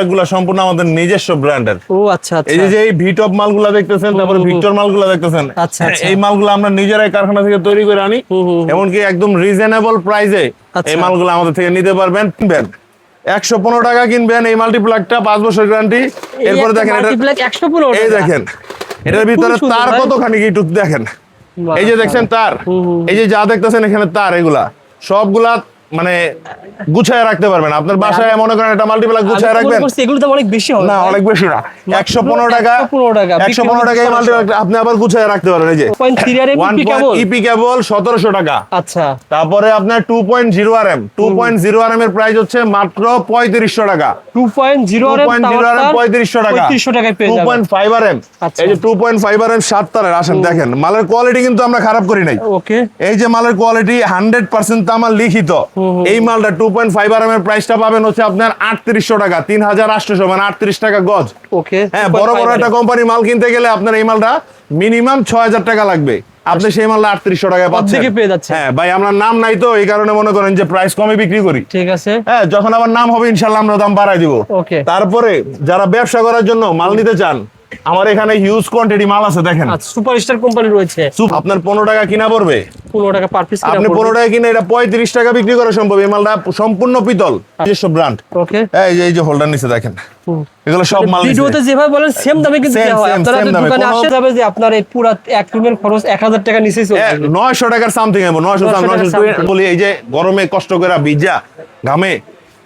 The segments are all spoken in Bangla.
গুলা সম্পূর্ণ আমাদের নিজস্ব ব্র্যান্ডের। ও আচ্ছা আচ্ছা। এই যে এই ভিটপ মালগুলা দেখতেছেন, তারপরে ভিক্টর মালগুলা দেখতেছেন, আচ্ছা আচ্ছা। এই মালগুলো আমরা নিজেরাই কারখানা থেকে তৈরি করে আনি, এমনকি একদম রিজনেবল প্রাইসে এই মালগুলো আমাদের থেকে নিতে পারবেন। কিনবেন 115 টাকা কিনবেন এই মাল্টিপ্লাগটা, 5 বছর গ্যারান্টি। এরপরে দেখেন এটা মাল্টিপ্লাগ 115 এই দেখেন এটার ভিতরে তার কতখানি কি একটু দেখেন। এই যে দেখছেন তার, এই যে যা দেখতেছেন এখানে তার, এগুলা সবগুলা মানে গুছায় রাখতে পারবেন আপনার বাসায়। মনে করেন একটা মাল্টিপ্লাগ গুছায় রাখবেন, এগুলো তো অনেক বেশি হবে না অনেক বেশি না, 115 টাকা 115 টাকা এই মাল্টিপ্লাগ আপনি আবার গুছায় রাখতে পারবেন। এই যে 1 ইপি কেবল 1700 টাকা। আচ্ছা, তারপরে আপনার 2.0 আরএম 2.0 আরএম এর প্রাইস হচ্ছে মাত্র 3500 টাকা। 2.0 আরএম 3500 টাকা। 3500 টাকায় পেয়ে যাবেন। 2.5 আরএম, এই যে 2.5 আরএম 7 তারের। আসেন দেখেন মালের কোয়ালিটি কিন্তু আমরা খারাপ করি নাই। ওকে, এই যে মালের কোয়ালিটি 100% তামাল লিখিত। এই মালটা 2.5 আরএম এর প্রাইসটা পাবেন হচ্ছে আপনার 3800 টাকা, 3800 মানে 38 টাকা গজ। ওকে, হ্যাঁ, বড় বড় একটা কোম্পানি মাল কিনতে গেলে আপনার এই মালটা মিনিমাম 6000 টাকা লাগবে, আপনি সেই মালটা 3800 টাকায় পাচ্ছেন। হ্যাঁ ভাই, আমরা নাম নাই তো এই কারণে মনে করেন যে প্রাইস কমে বিক্রি করি। ঠিক আছে, হ্যাঁ, যখন আবার নাম হবে ইনশাআল্লাহ আমরা দাম বাড়াই দিব। ওকে। তারপরে যারা ব্যবসা করার জন্য মাল নিতে চান, আমার এখানে হিউজ কোয়ান্টিটি মাল আছে দেখেন। আচ্ছা, সুপারস্টার কোম্পানি রয়েছে। আপনার 15 টাকা কিনা পড়বে, 15 টাকা পার পিস। আপনি 15 টাকা কিনে এটা 35 টাকা বিক্রি করা সম্ভব। এই মালটা সম্পূর্ণ পিতল, নিজস্ব ব্র্যান্ড। ওকে, এই যে হোল্ডার নিচে দেখেন, এগুলো সব মাল ভিডিওতে যেভাবে বলেন সেম দামে কিন্তু দেওয়া হয়। আপনারা দোকানে আসে যাবে যে আপনার এই পুরো এক রুমের খরচ 1000 টাকা নিচেই চলে আসবে। 900 টাকার সামথিং হবে, 900 বলি। এই যে গরমে কষ্ট করে ভিজা ঘামে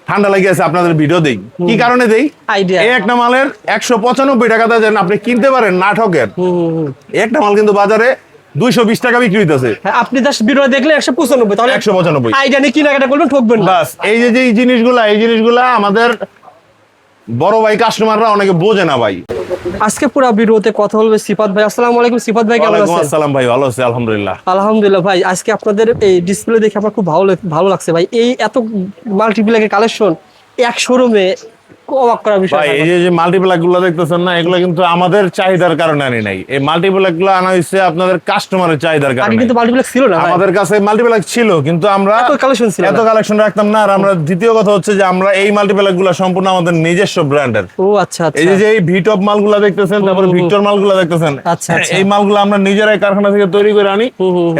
ঠান্ডা লেগে আছে, আপনাদের ভিডিও দেই কি কারণে দেই, আইডিয়া। এই একটা মালের 195 টাকা দেন আপনি কিনতে পারেন, না ঠকেন। একটা মাল কিন্তু বাজারে 220 টাকা বিক্রি হইতেছে। আপনি জাস্ট ভিডিও দেখলে 195, তাহলে 195 আইডিয়া নিয়ে কেনাকাটা করবেন, ঠকবেন না। বাস এই যে এই জিনিসগুলা আমাদের বড় ভাই কাস্টমাররা অনেকে বোঝে না ভাই। আজকে পুরো ভিডিওতে কথা বলবে সিফাত ভাই। আসসালামু আলাইকুম সিফাত ভাই, কেমন আছেন? আসসালাম ভাই, ভালো আছি আলহামদুলিল্লাহ। আলহামদুলিল্লাহ ভাই। আজকে আপনাদের এই ডিসপ্লে দেখে আমার খুব ভালো লাগছে ভাই। এই এত মাল্টিপ্লাগের কালেকশন এক শোরুমে, অবাক করার বিষয় ভাই। এই যে মাল্টিপ্লাগ গুলো দেখতেছেন না, এগুলো কিন্তু আমাদের চাহিদার কারণে আনি নাই। এই মাল্টিপ্লাগ গুলো আনা হয়েছে আপনাদের কাস্টমারের চাহিদার কারণে। কিন্তু মাল্টিপ্লাগ ছিল না, আমাদের কাছে মাল্টিপ্লাগ ছিল কিন্তু আমরা এত কালেকশন রাখতাম না। আর আমরা দ্বিতীয় কথা হচ্ছে যে আমরা এই মাল্টিপ্লাগ গুলো সম্পূর্ণ আমাদের নিজস্ব ব্র্যান্ডের। ও আচ্ছা আচ্ছা। এই যে এই ভিটপ মালগুলো দেখতেছেন, তারপরে ভিক্টর মালগুলো দেখতেছেন, এই মালগুলো আমরা নিজেরাই কারখানা থেকে তৈরি করে আনি,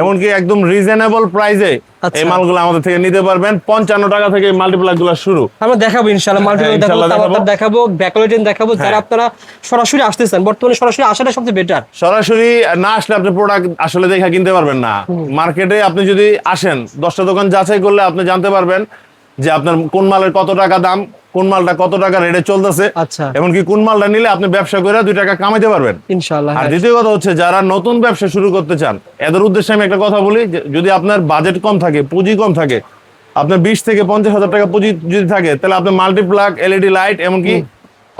এমনকি একদম রিজনেবল প্রাইসে এই মালগুলো আমাদের থেকে নিতে পারবেন। 55 টাকা থেকে এই মাল্টিপ্লাগ গুলো শুরু। আমরা দেখাবো ইনশাআল্লাহ, মাল্টিপ্লাগ দেখাবো, ব্যাকলাইটিন দেখাবো। যারা আপনারা সরাসরি আসতেছেন, বর্তমানে সরাসরি আসাটা সবচেয়ে বেটার। সরাসরি না আসলে আপনি প্রোডাক্ট আসলে দেখা কিনতে পারবেন না। মার্কেটে আপনি যদি আসেন 10টা দোকান যাচাই করলে আপনি জানতে পারবেন যে আপনার কোন মালের কত টাকা দাম, কোন মালটা কত টাকা রেটে চলতেছে, এমনকি কোন মালটা নিলে আপনি ব্যবসা করে 2 টাকা কামাইতে পারবেন ইনশাআল্লাহ। আর দ্বিতীয় কথা হচ্ছে যারা নতুন ব্যবসা শুরু করতে চান, এদের উদ্দেশ্যে আমি একটা কথা বলি, যদি আপনার বাজেট কম থাকে, পুঁজি কম থাকে, আপনার 20 থেকে 50,000 টাকা পুঁজি যদি থাকে, তাহলে আপনি মাল্টিপ্লাগ, এলইডি লাইট, এমনকি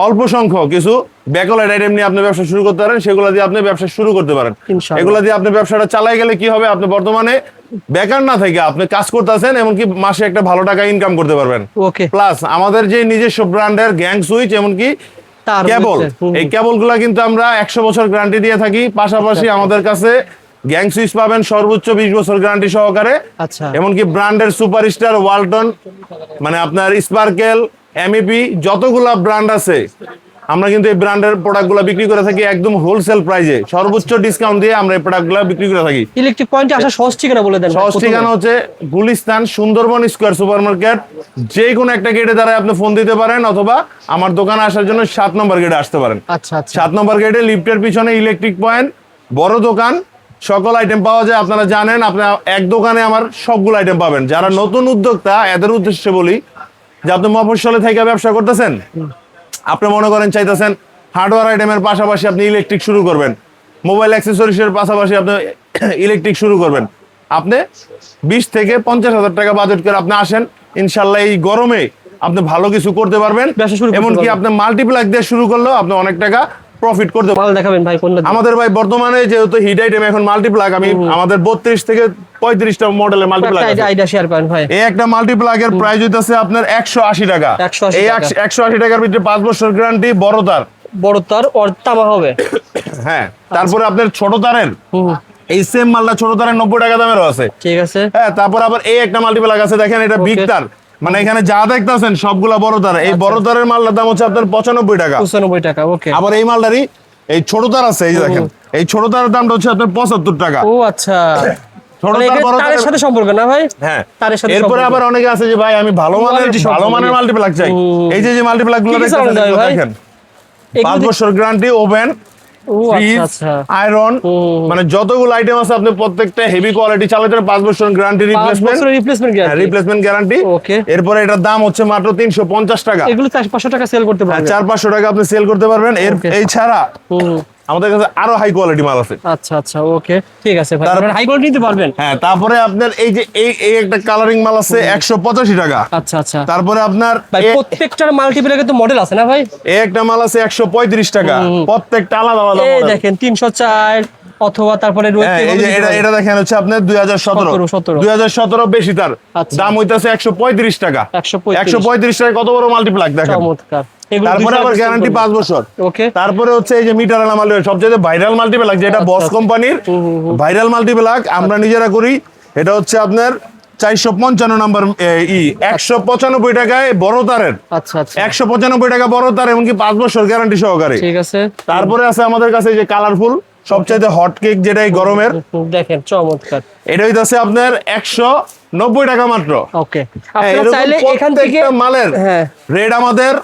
অল্প সংখ্যক কিছু ব্যাকলাইট আইটেম নিয়ে আপনি ব্যবসা শুরু করতে পারেন। সেগুলো দিয়ে আপনি ব্যবসা শুরু করতে পারেন। এগুলো দিয়ে আপনি ব্যবসাটা চালাই গেলে কি হবে, আপনি বর্তমানে বেকার না থেকে আপনি কাজ করতেছেন, এমনকি মাসে একটা ভালো টাকা ইনকাম করতে পারবেন। প্লাস আমাদের যে নিজস্ব ব্র্যান্ডের গ্যাং সুইচ, এমনকি কেবল, এই কেবল গুলা কিন্তু আমরা 100 বছর গ্যারান্টি দিয়ে থাকি। পাশাপাশি আমাদের কাছে গ্যাং সুইচ পাবেন সর্বোচ্চ 20 বছর গ্যারান্টি সহকারে। এমনকি ব্র্যান্ডের সুপারস্টার, ওয়ালটন, মানে আপনার স্পার্কেল, এমইপি, যতগুলা ব্র্যান্ড আছে আমরা কিন্তু এই ব্র্যান্ডের প্রোডাক্টগুলো বিক্রি করে থাকি একদম হোলসেল প্রাইসে, সর্বোচ্চ ডিসকাউন্ট দিয়ে আমরা এই প্রোডাক্টগুলো বিক্রি করে থাকি। ইলেকট্রিক পয়েন্টে আসা সহজ ঠিকানা বলে দেন। সহজ ঠিকানা হচ্ছে গুলিস্তান সুন্দরবন স্কয়ার সুপারমার্কেট। যে কোনো একটা গেটে দাঁড়ায় আপনি ফোন দিতে পারেন, অথবা আমার দোকানে আসার জন্য 7 নম্বর গেটে আসতে পারেন। 7 নম্বর গেটে লিফটের পিছনে ইলেকট্রিক পয়েন্ট, বড় দোকান, সকল আইটেম পাওয়া যায়। আপনারা জানেন, আপনারা এক দোকানে আমার সবগুলো আইটেম পাবেন। যারা নতুন উদ্যোক্তা, এদের উদ্দেশ্যে বলি যে আপনি মফস্বলে থেকে ব্যবসা করতেছেন, আপনি মনে করেন চাইতেছেন হার্ডওয়্যার আইটেমের পাশাপাশি আপনি ইলেকট্রিক শুরু করবেন, মোবাইল অ্যাক্সেসরিজের পাশাপাশি আপনি ইলেকট্রিক শুরু করবেন, আপনি 20 থেকে 50,000 টাকা বাজেট করে আপনি আসেন, ইনশাল্লাহ এই গরমে আপনি ভালো কিছু করতে পারবেন। এমনকি আপনি মাল্টিপ্লাগ দিয়ে শুরু করলেও আপনি অনেক টাকা প্রফিট করতে পারবেন। দেখাবেন ভাই কোনটা? আমাদের ভাই বর্তমানে যেহেতু হিট আইটেম এখন মাল্টিপ্লাগ, আমি আমাদের 32 থেকে 35টা মডেলের মাল্টিপ্লাগ আছে। আইডিয়া শেয়ার করেন ভাই। এই একটা মাল্টিপ্লাগের প্রাইস হইতাছে আপনার 180 টাকা। এই 180 টাকার ভিতরে 5 বছর গ্যারান্টি, বড় তার আর তামা হবে। হ্যাঁ, তারপরে আপনার ছোট তারের এই সেম মালটা ছোট তারের 90 টাকা দামেরও আছে। ঠিক আছে। হ্যাঁ, তারপর আবার এই একটা মাল্টিপ্লাগ আছে দেখেন, এটা বিগ তার, মানে এখানে যা দেখতেছেন সবগুলা বড় তার। এই বড় তারের মালটার দাম হচ্ছে আপনার 95 টাকা। 95 টাকা, ওকে। আবার এই মালটারই এই ছোট তার আছে, এই যে দেখেন এই ছোট তারের দামটা হচ্ছে আপনার 75 টাকা। ও আচ্ছা, ছোট মানে তার এখানে বড় তারের তারের সাথে সম্পর্ক না ভাই? হ্যাঁ। তারের সাথে এরপরে সম্পর্ক। আবার অনেকে আছে যে ভাই আমি ভালো Quality সম্পর্ক। মানের মাল্টিপ্লাগ চাই। এই যে মাল্টিপ্লাগ গুলো কি কি চালানো দেখতেছেন যাবে এগুলো ভাই? দেখেন, এগুলো 5 বছর গ্যারান্টি, ওভেন, ও ফ্রিজ, আচ্ছা আচ্ছা, আয়রন, মানে যতগুলো আইটেম আছে আপনি প্রত্যেকটা হেভি কোয়ালিটি চালাতে 5 বছর গ্যারান্টি, 5 রিপ্লেসমেন্ট, বছরের replacement guarantee. Replacement guarantee. Okay. এরপরে এটার দাম হচ্ছে মাত্র 350 টাকা। এগুলো 400-500 টাকা সেল করতে পারবেন। 400-500 টাকা আপনি সেল করতে পারবেন। Okay. এই ছাড়া হুম, আমাদের কাছে আরো হাই কোয়ালিটি মাল আছে। আচ্ছা আচ্ছা, ওকে, ঠিক আছে ভাই, তার- আপনারা হাই কোয়ালিটি নিতে পারবেন। হ্যাঁ, তারপরে আপনার এই যে এই একটা কালারিং মাল আছে 185 টাকা। আচ্ছা আচ্ছা তারপরে আপনার ভাই, প্রত্যেকটার মাল্টিপ্লাগে তো মডেল আছে না ভাই? এই একটা মাল আছে 135 টাকা। প্রত্যেকটা আলাদা আলাদা এই model। দেখেন 304, অথবা তারপরে রয়েছে হ্যাঁ, এই যে এটা দেখেন হচ্ছে আপনার 2017 17 2017 বেশি তার আচ্ছা। দাম হইতাছে 135 টাকা। 135 135 টাকা কত বড় মাল্টিপ্লাগ দেখেন। চমৎকার। এগুলো তারপরে 200 আবার টাকা গ্যারান্টি sell 5 করবেন। বছর। ওকে। তারপরে হচ্ছে এই যে মিটার আলা মাল্টিপ্লাগ সবচেয়ে ভাইরাল মাল্টিপ্লাগ, যেটা বস আচ্ছা। কোম্পানির ভাইরাল মাল্টিপ্লাগ, আমরা নিজেরা করি। এটা হচ্ছে আপনার 455 নাম্বার 195 টাকায় বড় তারের, আচ্ছা আচ্ছা, 195 টাকা বড় তার, এমনকি 5 বছর গ্যারান্টি সহকারে। ঠিক আছে। তারপরে আছে আমাদের কাছে এই যে কালারফুল সবচাইতে হট কেক, যেটা এই গরমের, দেখেন চমৎকার। এটা হইতাছে আপনার 190 টাকা মাত্র। ওকে, হ্যাঁ, আপনারা এরকম চাইলে এখান থেকে প্রত্যেকটা মালের হ্যাঁ রেট আমাদের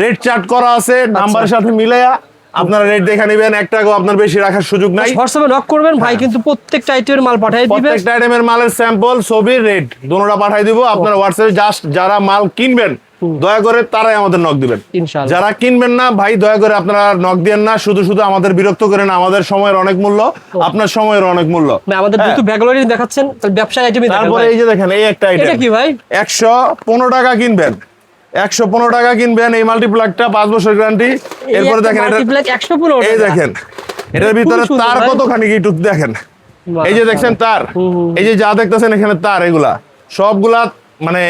রেট চার্ট করা আছে নাম্বারের সাথে মিলাইয়া, আপনারা রেট দেখে নেবেন। 1 টাকাও আপনার বেশি রাখার সুযোগ নাই। হোয়াটসঅ্যাপে নক করবেন, ভাই কিন্তু প্রত্যেকটা আইটেমের মাল পাঠিয়ে দিবে। প্রত্যেকটা আইটেমের মালের স্যাম্পল, ছবি, রেট দুটোটা পাঠিয়ে দিব। আপনারা হোয়াটসঅ্যাপে জাস্ট যারা মাল কিনবেন দয়া করে তারাই আমাদের নক দিবেন। ইনশাআল্লাহ। যারা কিনবেন না ভাই দয়া করে আপনারা নক দিয়েন না, শুধু শুধু আমাদের বিরক্ত করেন। আমাদের সময়ের অনেক মূল্য, আপনার সময়ের অনেক মূল্য। ভাই, আমাদের হ্যাঁ। দুটো ব্যাগলরি দেখাচ্ছেন, তাহলে ব্যবসায় আইটেমই দেখান তারপরে ভাই। এই যে দেখেন এই একটা আইটেম, এটা কি ভাই? 115 টাকা কিনবেন, 115 টাকা কিনবেন এই মাল্টিপ্লাগটা, 5 বছর গ্যারান্টি। এরপরে দেখেন এটা, মাল্টিপ্লাগ 115 এই টাকা। দেখেন এটার ভিতরে খুবই সুন্দর তার ভাই। কতখানি একটু দেখেন। বাহ, এই যে দেখছেন তার, এই যে যা দেখতেছেন এখানে তার, এগুলা সবগুলা মানে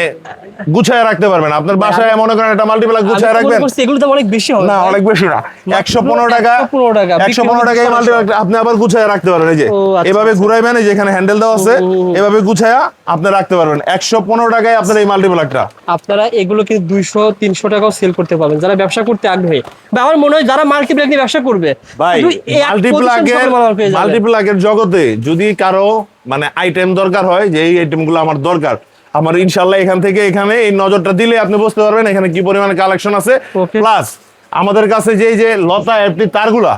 গুছায় রাখতে পারবেন। আপনার বাসায় মনে করেন একটা মাল্টিপ্লাগ আমি গুছায় তো মনে রাখবেন, করছি এগুলো তো অনেক বেশি হবে না ভাই। অনেক বেশি না, 115 টাকা, 115 টাকা, 115 টাকা এই মাল্টিপ্লাগ আপনি আবার গুছায় রাখতে পারবেন। এই যে ও, আচ্ছা, এভাবে আচ্ছা। ঘুরাইবেন, এই যে এখানে হ্যান্ডেল দেওয়া আছে, এভাবে গুছায়া আপনি রাখতে পারবেন। 115 টাকায় আপনার এই মাল্টিপ্লাগটা। আপনারা এগুলো কিন্তু 200-300 টাকাও সেল করতে পারবেন যারা ব্যবসা করতে আগ্রহী। বা আমার মনে হয় যারা মাল্টিপ্লাগ নিয়ে ব্যবসা করবে, ভাই শুধু এক position শপে মাল পেয়ে যাবে। মাল্টিপ্লাগের জগতে যদি কারো মানে আইটেম দরকার হয়, যে এই আইটেম গুলো আমার দরকার, আমার ইনশাল্লাহ এখান থেকে এখানে এই নজরটা দিলে আপনি বুঝতে পারবেন এখানে কি পরিমাণে কালেকশন আছে। Okay. প্লাস আমাদের কাছে যে লতা এফটি তারগুলা,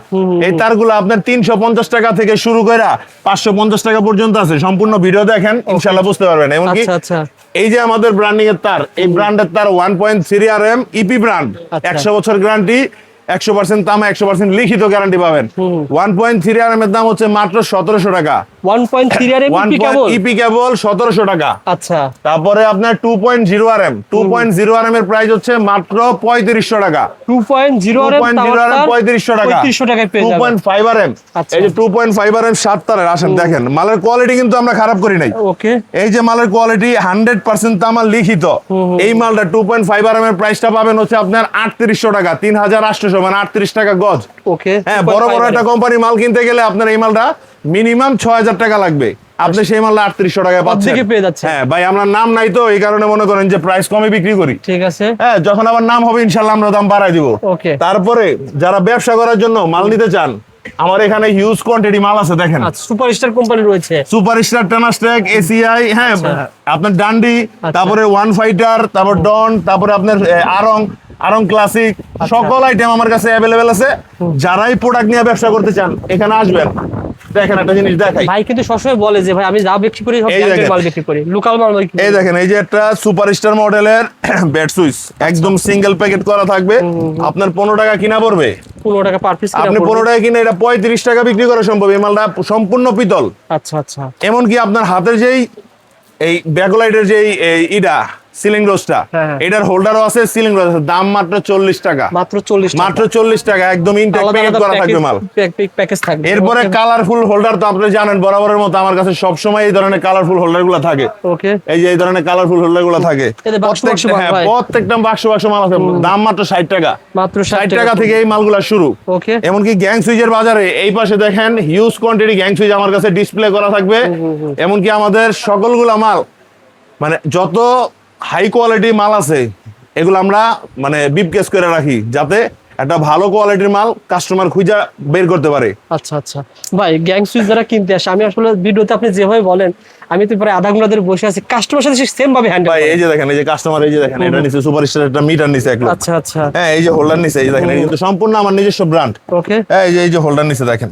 এই তারগুলা আপনার 350 টাকা থেকে শুরু করে 550 টাকা পর্যন্ত আছে। সম্পূর্ণ ভিডিও দেখেন, ইনশাল্লাহ বুঝতে পারবেন। এমনকি আচ্ছা আচ্ছা, এই যে আমাদের ব্র্যান্ডিং এর তার, এই ব্র্যান্ডের তার 1.3 RM ইপি ব্র্যান্ড, আচ্ছা। 100 বছর গ্যারান্টি, 100% তামা, 100% লিখিত গ্যারান্টি পাবেন। 1.3 RM এর দাম হচ্ছে মাত্র 1700 টাকা। 1.3 আর এমপি কেবল। ইপি কেবল 1700 টাকা। আচ্ছা, তারপরে আপনার 2.0 RM, 2.0 RM এর প্রাইস হচ্ছে মাত্র 3500 টাকা। 2.0 আর 2.0 RM 3500 টাকা। 3500 টাকায় পেয়ে যাবেন। 2.5 RM, আচ্ছা। এই যে 2.5 RM 7 তারের, আসেন দেখেন মালের কোয়ালিটি কিন্তু আমরা খারাপ করি নাই। ওকে, এই যে মালের কোয়ালিটি 100% তামার লিখিত, এই মালটা 2.5 RM এর প্রাইসটা পাবেন হচ্ছে আপনার 3800 টাকা, 3800, মানে 38 টাকা গজ। ওকে। হ্যাঁ, বড় বড় একটা কোম্পানি মাল কিনতে গেলে আপনার এই মালটা মিনিমাম 6000 টাকা লাগবে, আপনি সেই মালটা 3800 টাকায় পাচ্ছেন। অর্ধেকে পেয়ে যাচ্ছেন। হ্যাঁ ভাই, আমরা নাম নাই তো এই কারণে মনে করেন যে প্রাইস কমে বিক্রি করি। ঠিক আছে। হ্যাঁ, যখন আবার নাম হবে ইনশাল্লাহ আমরা দাম বাড়াই দিব। ওকে। তারপরে যারা ব্যবসা করার জন্য মাল নিতে চান, আমার এখানে হিউজ কোয়ান্টিটি মাল আছে দেখেন। আচ্ছা, সুপারস্টার কোম্পানি রয়েছে। সুপারস্টার, টানাস্ট্যাক, এসিআই, হ্যাঁ আপনার ডান্ডি, তারপরে ওয়ান ফাইটার, তারপর ডন, তারপরে আপনার আরং ক্লাসিক, সকল আইটেম আমার কাছে অ্যাভেলেবেল আছে। যারাই প্রোডাক্ট নিয়ে ব্যবসা করতে চান এখানে আসবেন। দেখেন একটা জিনিস দেখাই, ভাই কিন্তু সবসময় বলে যে ভাই আমি যা বিক্রি করি সব এই ব্র্যান্ডের দেখেন। মাল বিক্রি করি, লোকাল মাল বিক্রি করি। এই দেখেন এই যে একটা সুপারস্টার মডেলের বেড সুইচ, একদম সিঙ্গেল প্যাকেট করা থাকবে। আপনার 15 টাকা কিনা পড়বে, 15 টাকা পার পিস। আপনি 15 টাকা কিনে এটা 35 টাকা বিক্রি করা সম্ভব। এই মালটা সম্পূর্ণ পিতল। আচ্ছা আচ্ছা, এমনকি আপনার হাতের যেই এই ব্যাকলাইটের যেই ইডা সিলিং রোজটা, হ্যাঁ। এটার হোল্ডারও আছে, সিলিং রোজ আছে, দাম মাত্র 40 টাকা। মাত্র 40 টাকা। মাত্র 40 টাকা, একদম ইনটেক প্যাকেট করা থাকবে মাল। প্যাকেজ থাকবে। এরপরে কালারফুল হোল্ডার তো আপনি জানেন বরাবরের মতো আমার কাছে সব সময় এই ধরনের কালারফুল হোল্ডার গুলো থাকে। ওকে। এই যে এই ধরনের কালারফুল হোল্ডার গুলো থাকে, এতে বাক্স বাক্স মাল হ্যাঁ, ভাই। প্রত্যেকটা বাক্স বাক্স মাল আছে, দাম মাত্র 60 টাকা। মাত্র 60 টাকা থেকে এই মালগুলা শুরু। ওকে। এমনকি গ্যাং সুইচের বাজারে এই পাশে দেখেন হিউজ কোয়ান্টিটি গ্যাং সুইচ আমার কাছে ডিসপ্লে করা থাকবে। এমনকি আমাদের সকলগুলা মাল মানে যত হাই কোয়ালিটি মাল আছে, এগুলো আমরা মানে বিপ কেস করে রাখি, যাতে একটা ভালো কোয়ালিটির মাল কাস্টমার খুঁজে বের করতে পারে। আচ্ছা আচ্ছা ভাই, গ্যাং সুইচ যারা কিনতে আসে, আমি আসলে ভিডিওতে আপনি যেভাবে বলেন, আমি তো প্রায় আধা ঘন্টা ধরে বসে আছি, কাস্টমার সাথে সেম ভাবে হ্যান্ডেল। ভাই এই যে দেখেন, এই যে কাস্টমার, এই যে দেখেন, এটা নিচে সুপার স্টার একটা মিটার নিচে এক লোক। আচ্ছা আচ্ছা, হ্যাঁ, এই যে হোল্ডার নিচে, এই যে দেখেন, এটা কিন্তু সম্পূর্ণ আমার নিজস্ব ব্র্যান্ড। ওকে, এই যে হোল্ডার নিচে দেখেন,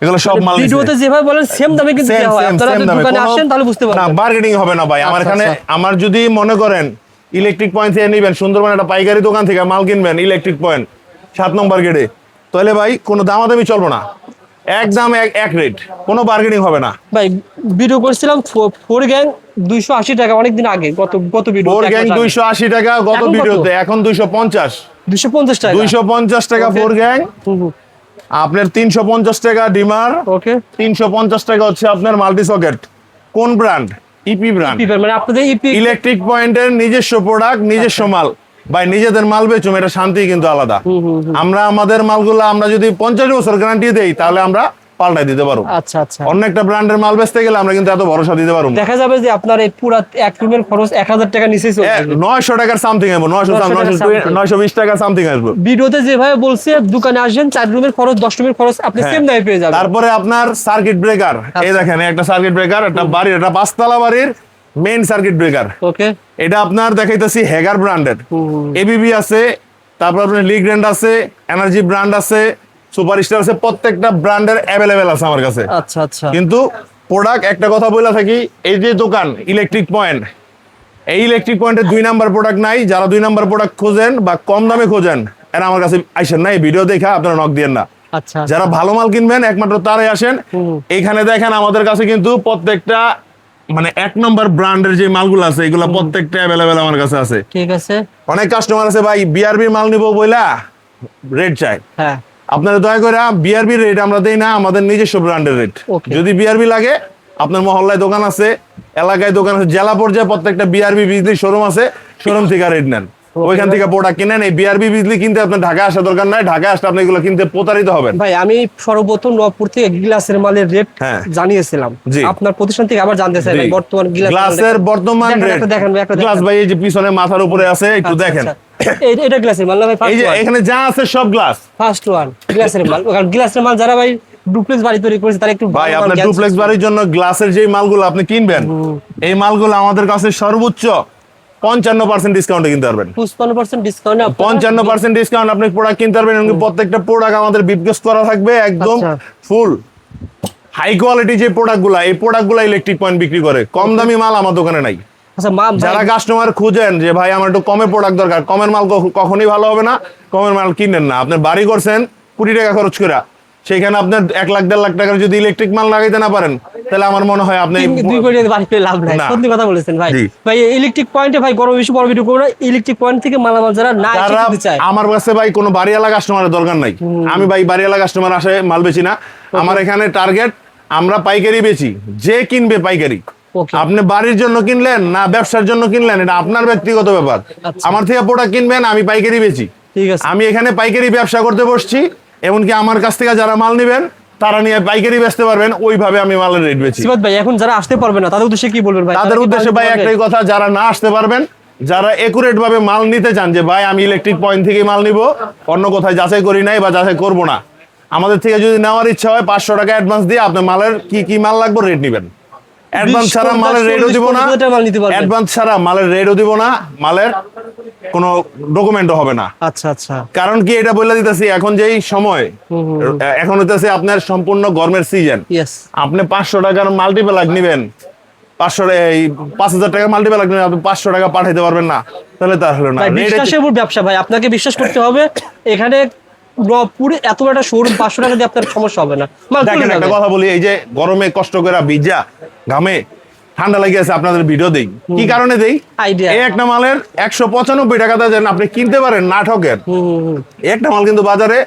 এগুলো সব মাল ভিডিওতে যেভাবে বলেন সেম দামে কিন্তু দেওয়া হয়। আপনারা যদি দোকানে আসেন তাহলে বুঝতে না, পারবেন। বার্গেনিং হবে না ভাই আমার আচ্ছা, এখানে। আচ্ছা। আমার যদি মনে করেন ইলেকট্রিক পয়েন্ট থেকে নিবেন, সুন্দরবন একটা পাইকারি দোকান থেকে মাল কিনবেন ইলেকট্রিক পয়েন্ট 7 নম্বর গেটে, তাহলে ভাই কোনো দামাদামি চলবে না, একদম এক রেট, কোনো বার্গেনিং হবে না। ভাই ভিডিও করেছিলাম ফোর গ্যাং 280 টাকা অনেকদিন আগে, গত ভিডিও। ফোর গ্যাং 280 টাকা গত এখন কত? ভিডিওতে, এখন 250 250 টাকা। 250 টাকা Okay. Four gang. আপনার 350 টাকা ডিমার, ওকে, 350 টাকা হচ্ছে আপনার মাল্টি সকেট। কোন ব্র্যান্ড? EP brand. মানে আপনাদের ইপি ইলেকট্রিক পয়েন্টের নিজস্ব প্রোডাক্ট, নিজস্ব মাল ভাই, নিজেদের মাল বেচুম, এটা শান্তি কিন্তু আলাদা। আমরা আমাদের মালগুলো আমরা যদি 50 বছর গ্যারান্টি দেই, তাহলে আমরা পাল্টাই দিতে পারবো। আচ্ছা আচ্ছা, অন্য একটা ব্র্যান্ডের মাল বেচতে গেলে আমরা কিন্তু এত ভরসা দিতে পারবো না। দেখা যাবে যে আপনার এই পুরা এক রুমের খরচ 1000 টাকা নিচেই চলে আসবে। 900 টাকার সামথিং আসবো, 920 টাকা সামথিং আসবো। ভিডিওতে যেভাবে বলছে, দোকানে আসেন 4 রুমের খরচ 10 রুমের খরচ আপনি সেম দামে পেয়ে যাবেন। তারপরে আপনার সার্কিট ব্রেকার, এই দেখেন একটা সার্কিট ব্রেকার, একটা বাড়ির, একটা 5 তলা বাড়ির মেইন সার্কিট ব্রেকার। ওকে, এটা আপনার দেখাইতেছি হেগার ব্র্যান্ডের, এবিবি আছে, তারপর আপনার লিগ্র্যান্ড আছে, এনার্জি ব্র্যান্ড আছে, সুপারস্টার আছে, প্রত্যেকটা ব্র্যান্ডের অ্যাভেলেবেল আছে আমার কাছে। আচ্ছা আচ্ছা, কিন্তু প্রোডাক্ট একটা কথা বলে থাকি, এই যে দোকান ইলেকট্রিক পয়েন্ট, এই ইলেকট্রিক পয়েন্টে 2 নাম্বার প্রোডাক্ট নাই। যারা 2 নাম্বার প্রোডাক্ট খোঁজেন বা কম দামে খোঁজেন, এরা আমার কাছে আইসেন না, এই ভিডিও দেখা আপনারা নক দিয়েন না। আচ্ছা, যারা ভালো মাল কিনবেন একমাত্র তারাই আসেন। এইখানে দেখেন আমাদের কাছে কিন্তু প্রত্যেকটা মানে 1 নম্বর ব্র্যান্ডের যে মালগুলো আছে, এগুলো প্রত্যেকটা অ্যাভেলেবেল আমার কাছে আছে। ঠিক আছে, অনেক কাস্টমার আছে ভাই বিআরবি মাল নিবো বইলা রেট চাই। হ্যাঁ, আপনারা দয়া করে বিআরবি রেট আমরা দেই না, আমাদের নিজস্ব ব্র্যান্ডের রেট। Okay. যদি বিআরবি লাগে, আপনার মহল্লায় দোকান আছে, এলাকায় দোকান আছে, জেলা পর্যায়ে প্রত্যেকটা বিআরবি বিজলি শোরুম আছে, শোরুম থেকে রেট নেন, ওইখান থেকে প্রোডাক্ট কিনেন। এই বিআরবি বিজলি কিনতে আপনার ঢাকা আসা দরকার নাই, ঢাকা আসলে আপনি এগুলো কিনতে প্রতারিত হবেন। ভাই আমি সর্বপ্রথম নবপুর থেকে গ্লাসের মালের রেট হ্যাঁ। জানিয়েছিলাম, জি। আপনার প্রতিষ্ঠান থেকে আবার জানতে চাই ভাই, বর্তমান গ্লাসের বর্তমান রেট। দেখেন ভাই, একটা গ্লাস ভাই এই যে পিছনে মাথার উপরে আছে, একটু দেখেন। এটা গ্লাসের মাল না ভাই? এই যে এখানে যা আছে সব গ্লাস, ফার্স্ট ওয়ান গ্লাসের মাল। কারণ গ্লাসের মাল যারা ভাই ডুপ্লেক্স বাড়ি তৈরি করেছে, তারা একটু ভাই ভালো মাল আপনার গ্যাস ডুপ্লেক্স বাড়ির জন্য গ্লাসের যে মালগুলো আপনি কিনবেন, এই মালগুলো আমাদের কাছে সর্বোচ্চ 55% ডিসকাউন্টে কিনতে পারবেন। 55% ডিসকাউন্ট, 55% ডিসকাউন্ট আপনি প্রোডাক্ট কিনতে পারবেন, এবং প্রত্যেকটা প্রোডাক্ট আমাদের বিপকেস করা থাকবে একদম আচ্ছা। ফুল হাই কোয়ালিটি। যে প্রোডাক্টগুলো, এই প্রোডাক্টগুলো ইলেকট্রিক পয়েন্ট বিক্রি করে, কম দামি মাল আমার দোকানে নাই। আচ্ছা মা, যারা কাস্টমার খুঁজেন যে ভাই আমার একটু কমে প্রোডাক্ট দরকার, কমের মাল কখনোই ভালো হবে না, কমের মাল কিনেন না। আপনি বাড়ি করছেন 20 টাকা খরচ করে, সেখানে আপনার 1 লাখ 1.5 লাখ টাকার যদি ইলেকট্রিক মাল লাগাইতে না পারেন, তাহলে আমার মনে হয় আপনি 2 কোটি বাড়ি পেয়ে লাভ নাই। না। সত্যি কথা বলেছেন ভাই। জি। ভাই ইলেকট্রিক পয়েন্টে ভাই গরম বেশি বড় ভিডিও করব না, ইলেকট্রিক পয়েন্ট থেকে মালামাল যারা না এসে যারা কিনতে চায়, আমার কাছে ভাই কোনো বাড়িওয়ালা কাস্টমারের দরকার নাই। আমি ভাই বাড়িওয়ালা কাস্টমার আসে মাল বেচি না। আমার এখানে টার্গেট, আমরা পাইকারি বেচি, যে কিনবে পাইকারি। Okay. আপনি বাড়ির জন্য কিনলেন না ব্যবসার জন্য কিনলেন, এটা আপনার ব্যক্তিগত ব্যাপার। আচ্ছা। আমার থেকে প্রোডাক্ট কিনবেন, আমি পাইকারি বেচি। ঠিক আছে। আমি এখানে পাইকারি ব্যবসা করতে বসছি, এমনকি আমার কাছ থেকে যারা মাল নেবেন তারা নিয়ে পাইকারি বেচতে পারবেন, ওইভাবে আমি মালের রেট বেচি। সিবাত ভাই এখন যারা আসতে পারবে না তাদের উদ্দেশ্যে কি বলবেন ভাই? তাদের তারা কি উদ্দেশ্যে ভাই মাল নিতে একটাই কথা, যারা না আসতে পারবেন, যারা একুরেট ভাবে মাল নিতে চান, যে ভাই আমি ইলেকট্রিক পয়েন্ট থেকে মাল নিব, অন্য কোথায় যাচাই করি নাই বা যাচাই করব না, আমাদের থেকে যদি নেওয়ার ইচ্ছা হয় 500 টাকা অ্যাডভান্স দিয়ে আপনার মালের কি মাল লাগবে রেট নেবেন। অ্যাডভান্স ছাড়া মালের রেটও দিব না, 40 মাল নিতে পারবেন। অ্যাডভান্স ছাড়া মালের রেটও দিব না, মালের কোনো ডকুমেন্টও হবে না। আচ্ছা আচ্ছা, কারণ কি এটা বলে দিতেছি, এখন যেই সময়, এখন হইতেছে আপনার সম্পূর্ণ গরমের সিজন। ইয়েস, আপনি 500 টাকার মাল্টিপ্লাগ নিবেন, 5,000 টাকার মাল্টিপ্লাগ নিবেন, আপনি 500 টাকা পাঠাইতে পারবেন না, তাহলে তার হলো না। ভাই বিশ্বাসের উপর ব্যবসা ভাই, আপনাকে বিশ্বাস করতে হবে। এখানে পুরো এত বড় একটা শোরুম, 500 টাকা দিয়ে আপনার সমস্যা হবে না। মাল চলে দেখেন একটা যাবে। কথা বলি, এই যে গরমে কষ্ট করে ভিজা ঘামে ঠান্ডা লেগে আছে, আপনাদের ভিডিও দেই কি কারণে দেই, Idea. এই একটা মালের 195 টাকাতে যেন আপনি কিনতে পারেন, না ঠকেন। এই একটা মাল কিন্তু বাজারে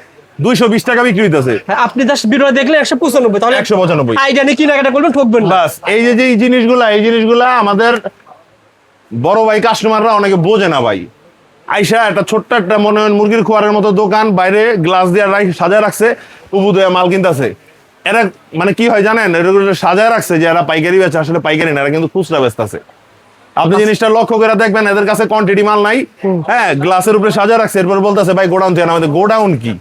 220 টাকা বিক্রি হইতেছে, হ্যাঁ, আপনি জাস্ট ভিডিও দেখলে 195, তাহলে 195। আইডিয়া নিয়ে কেনাকাটা করবেন, ঠকবেন না। বাস এই যে এই জিনিসগুলা আমাদের বড় ভাই কাস্টমাররা অনেকে বোঝে না ভাই। আইসা একটা ছোট্ট একটা মনে হয় মুরগির খোয়ারের মতো দোকান, বাইরে গ্লাস দিয়ে সাজায় রাখছে, উবু দিয়ে মাল কিনতেছে। এরা মানে কি হয় জানেন, এটা সাজায় রাখছে যে এরা পাইকারি বেচে, আসলে পাইকারি না, এরা কিন্তু খুচরা বেচতেছে। আপনি জিনিসটা লক্ষ্য করে দেখবেন, এদের কাছে কোয়ান্টিটি মাল নাই, হ্যাঁ গ্লাসের উপরে সাজা রাখছে, এরপর বলতেছে ভাই গোডাউন থেকে নামাইতে। গোডাউন কি?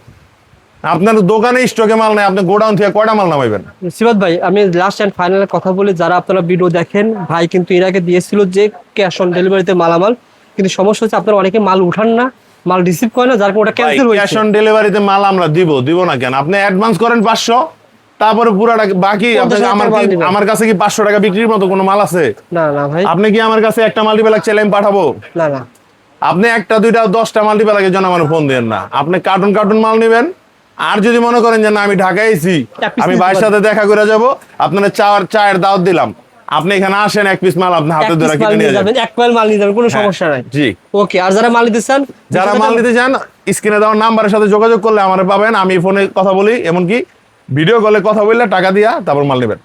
আপনার দোকানে স্টকে মাল নাই, আপনি গোডাউন থেকে কয়টা মাল নামাইবেন? সিবাত ভাই আমি লাস্ট এন্ড ফাইনাল কথা বলি, যারা আপনারা ভিডিও দেখেন, ভাই কিন্তু এর আগে দিয়েছিল যে ক্যাশ অন ডেলিভারিতে মালামাল, কিন্তু সমস্যা হচ্ছে আপনারা অনেকে মাল উঠান না, মাল রিসিভ করে না, যার কারণে ওটা ক্যান্সেল ক্যাশ হয়েছে। অন ডেলিভারিতে মাল আমরা দিব না কেন? আপনি অ্যাডভান্স করেন 500, তারপরে পুরাটা বাকি 50,000 আমার মাল দিবেন। আমার কাছে কি 500 টাকা বিক্রির মতো কোনো মাল আছে? না না ভাই, আপনি কি আমার কাছে একটা মাল্টিপ্যাক চাইলে আমি পাঠাবো? না না, আপনি একটা দুইটা 10টা মাল্টিপ্যাকের জন্য আমার ফোন দেন না, আপনি কার্টুন কার্টুন মাল নেবেন। আর যদি মনে করেন যে না আমি ঢাকায় আইছি, এক piece আমি নিতে ভাইয়ের সাথে দেখা করে যাব, আপনার চায়ের দাওয়াত দিলাম, আপনি এখানে আসেন, এক পিস মাল আপনি হাতে এক ধরে piece মাল কিনে নিয়ে নিয়ে যাবেন। যাবেন, এক কয়েল মাল নিয়ে যাবেন, কোনো হ্যাঁ, সমস্যা নাই। জি। ওকে, আর যারা মাল নিতে চান, যারা মাল নিতে চান স্ক্রিনে দেওয়া নাম্বারের সাথে যোগাযোগ করলে আমার পাবেন, আমি ফোনে কথা বলি, এমনকি ভিডিও কলে কথা বললে টাকা দিয়া তারপর মাল নেবেন।